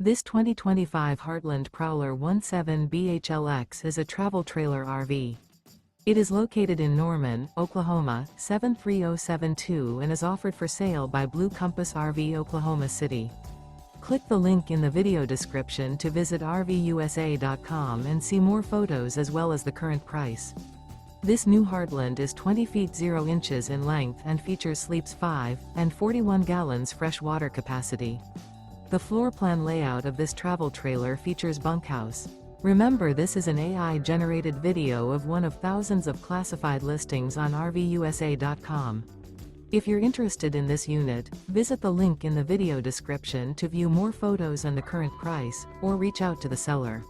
This 2025 Heartland Prowler 17BHLX is a travel trailer RV. It is located in Norman, Oklahoma, 73072 and is offered for sale by Blue Compass RV Oklahoma City. Click the link in the video description to visit RVUSA.com and see more photos as well as the current price. This new Heartland is 20 feet 0 inches in length and features sleeps 5 and 41 gallons fresh water capacity. The floor plan layout of this travel trailer features bunkhouse. Remember, this is an AI-generated video of one of thousands of classified listings on RVUSA.com. If you're interested in this unit, visit the link in the video description to view more photos and the current price, or reach out to the seller.